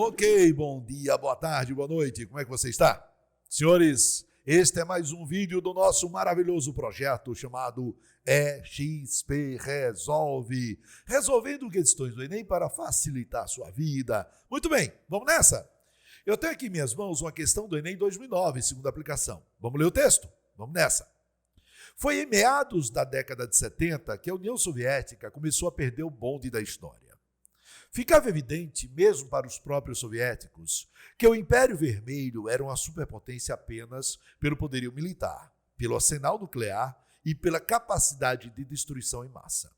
Ok, bom dia, boa tarde, boa noite, como é que você está? Senhores, este é mais um vídeo do nosso maravilhoso projeto chamado EXP Resolve, resolvendo questões do Enem para facilitar a sua vida. Muito bem, vamos nessa? Eu tenho aqui em minhas mãos uma questão do Enem 2009, segunda aplicação. Vamos ler o texto? Vamos nessa. Foi em meados da década de 70 que a União Soviética começou a perder o bonde da história. Ficava evidente, mesmo para os próprios soviéticos, que o Império Vermelho era uma superpotência apenas pelo poderio militar, pelo arsenal nuclear e pela capacidade de destruição em massa.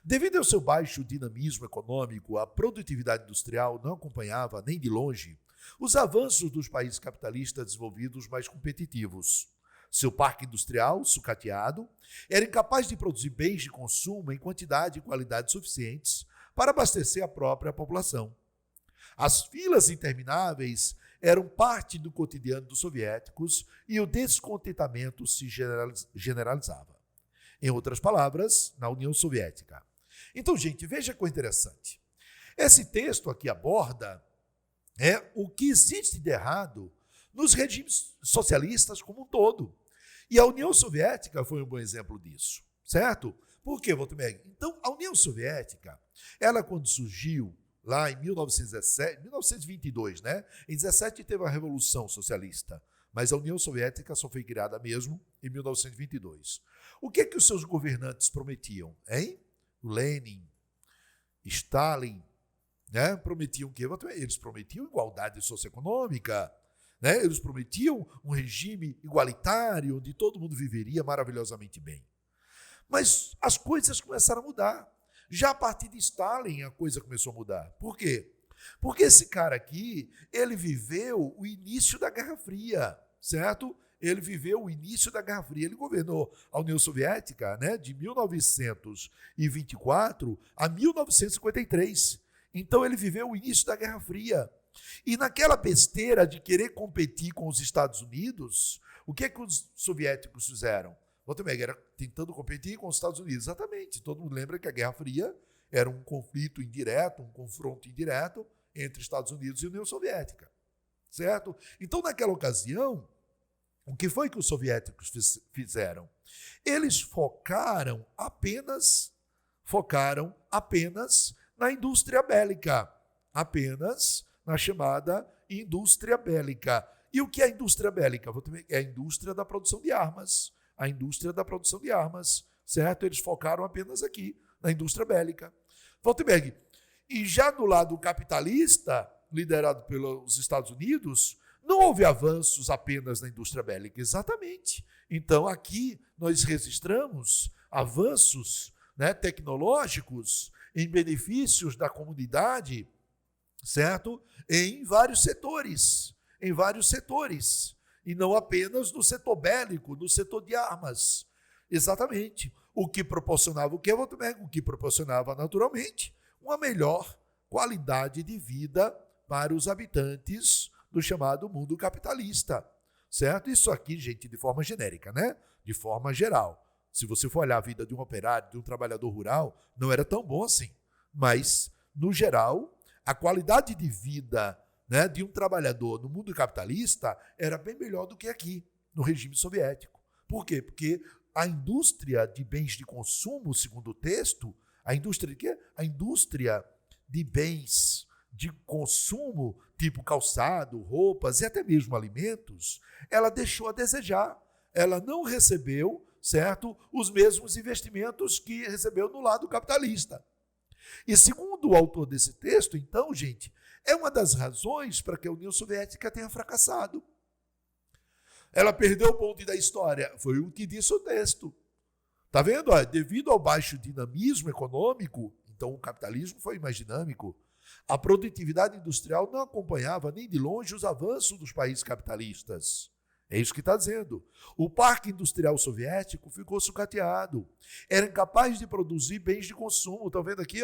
Devido ao seu baixo dinamismo econômico, a produtividade industrial não acompanhava, nem de longe, os avanços dos países capitalistas desenvolvidos mais competitivos. Seu parque industrial, sucateado, era incapaz de produzir bens de consumo em quantidade e qualidade suficientes para abastecer a própria população. As filas intermináveis eram parte do cotidiano dos soviéticos e o descontentamento se generalizava. Em outras palavras, na União Soviética. Então, gente, veja que coisa interessante. Esse texto aqui aborda o que existe de errado nos regimes socialistas como um todo. E a União Soviética foi um bom exemplo disso, certo? Por quê, Voltemeg? Então, a União Soviética, ela quando surgiu lá em 1922, né? Em 17 teve a Revolução Socialista, mas a União Soviética só foi criada mesmo em 1922. O que os seus governantes prometiam, hein? Lenin, Stalin, né? Prometiam o quê? Eles prometiam igualdade socioeconômica, né? Eles prometiam um regime igualitário onde todo mundo viveria maravilhosamente bem. Mas as coisas começaram a mudar. Já a partir de Stalin a coisa começou a mudar. Por quê? Porque esse cara aqui, ele viveu o início da Guerra Fria, certo? Ele viveu o início da Guerra Fria. Ele governou a União Soviética, né, de 1924 a 1953. Então ele viveu o início da Guerra Fria. E naquela besteira de querer competir com os Estados Unidos, o que os soviéticos fizeram? Voltemeg era tentando competir com os Estados Unidos. Exatamente. Todo mundo lembra que a Guerra Fria era um conflito indireto, um confronto indireto entre Estados Unidos e União Soviética. Certo? Então, naquela ocasião, o que foi que os soviéticos fizeram? Eles focaram apenas na indústria bélica. Apenas na chamada indústria bélica. E o que é a indústria bélica? É a indústria da produção de armas. A indústria da produção de armas, certo? Eles focaram apenas aqui, na indústria bélica. Voltemeg, e já do lado capitalista, liderado pelos Estados Unidos, não houve avanços apenas na indústria bélica, exatamente. Então, aqui nós registramos avanços, né, tecnológicos em benefícios da comunidade, certo? Em vários setores, e não apenas no setor bélico, no setor de armas. Exatamente. O que proporcionava o quê? O que proporcionava, naturalmente, uma melhor qualidade de vida para os habitantes do chamado mundo capitalista. Certo? Isso aqui, gente, de forma genérica, né? De forma geral. Se você for olhar a vida de um operário, de um trabalhador rural, não era tão bom assim. Mas, no geral, a qualidade de vida, né, de um trabalhador no mundo capitalista era bem melhor do que aqui, no regime soviético. Por quê? Porque a indústria de bens de consumo, segundo o texto, a indústria de quê? A indústria de bens de consumo, tipo calçado, roupas e até mesmo alimentos, ela deixou a desejar. Ela não recebeu, certo, os mesmos investimentos que recebeu no lado capitalista. E segundo o autor desse texto, então, gente, é uma das razões para que a União Soviética tenha fracassado. Ela perdeu o bonde da história. Foi o que disse o texto. Está vendo? Devido ao baixo dinamismo econômico, então o capitalismo foi mais dinâmico, a produtividade industrial não acompanhava nem de longe os avanços dos países capitalistas. É isso que está dizendo. O parque industrial soviético ficou sucateado. Era incapaz de produzir bens de consumo. Estão vendo aqui?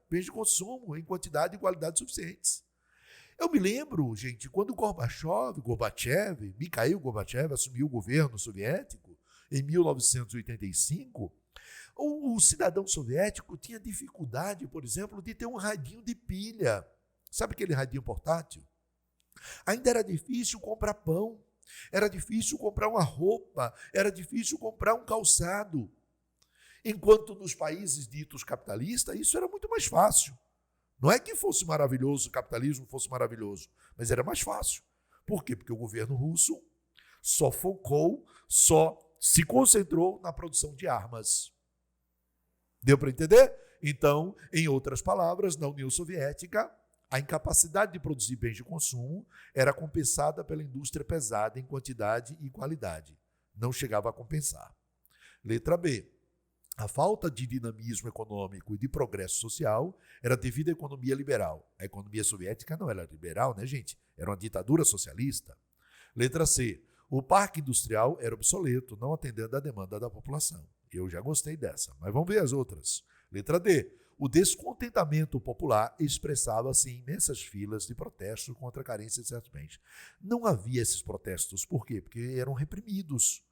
Bens de consumo em quantidade e qualidade suficientes. Eu me lembro, gente, quando Mikhail Gorbachev assumiu o governo soviético em 1985, o cidadão soviético tinha dificuldade, por exemplo, de ter um radinho de pilha, Sabe aquele radinho portátil? Ainda era difícil comprar pão, era difícil comprar uma roupa, era difícil comprar um calçado. Enquanto nos países ditos capitalistas, isso era muito mais fácil. Não é que fosse maravilhoso, o capitalismo fosse maravilhoso, mas era mais fácil. Por quê? Porque o governo russo só focou, só se concentrou na produção de armas. Deu para entender? Então, em outras palavras, na União Soviética, a incapacidade de produzir bens de consumo era compensada pela indústria pesada em quantidade e qualidade. Não chegava a compensar. Letra B. A falta de dinamismo econômico e de progresso social era devido à economia liberal. A economia soviética não era liberal, né, gente? Era uma ditadura socialista. Letra C. O parque industrial era obsoleto, não atendendo à demanda da população. Eu já gostei dessa, mas vamos ver as outras. Letra D. O descontentamento popular expressava-se em imensas filas de protestos contra a carência de certos bens. Não havia esses protestos. Por quê? Porque eram reprimidos.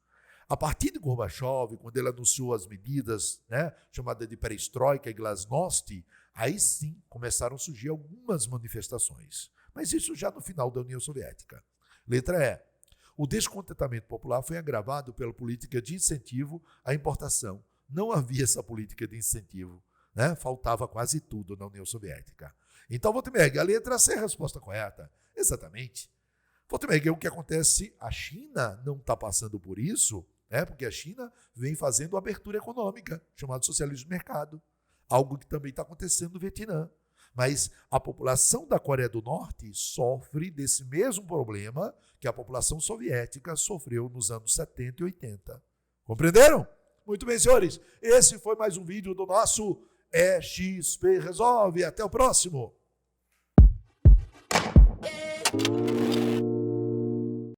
A partir de Gorbachev, quando ele anunciou as medidas, chamadas de perestroika e glasnost, aí sim começaram a surgir algumas manifestações. Mas isso já no final da União Soviética. Letra E. O descontentamento popular foi agravado pela política de incentivo à importação. Não havia essa política de incentivo. Faltava quase tudo na União Soviética. Então, Votemeg, a letra C é a resposta correta. Exatamente. Votemeg, o que acontece? A China não está passando por isso, porque a China vem fazendo abertura econômica, chamado socialismo de mercado. Algo que também está acontecendo no Vietnã. Mas a população da Coreia do Norte sofre desse mesmo problema que a população soviética sofreu nos anos 70 e 80. Compreenderam? Muito bem, senhores. Esse foi mais um vídeo do nosso EXP Resolve. Até o próximo.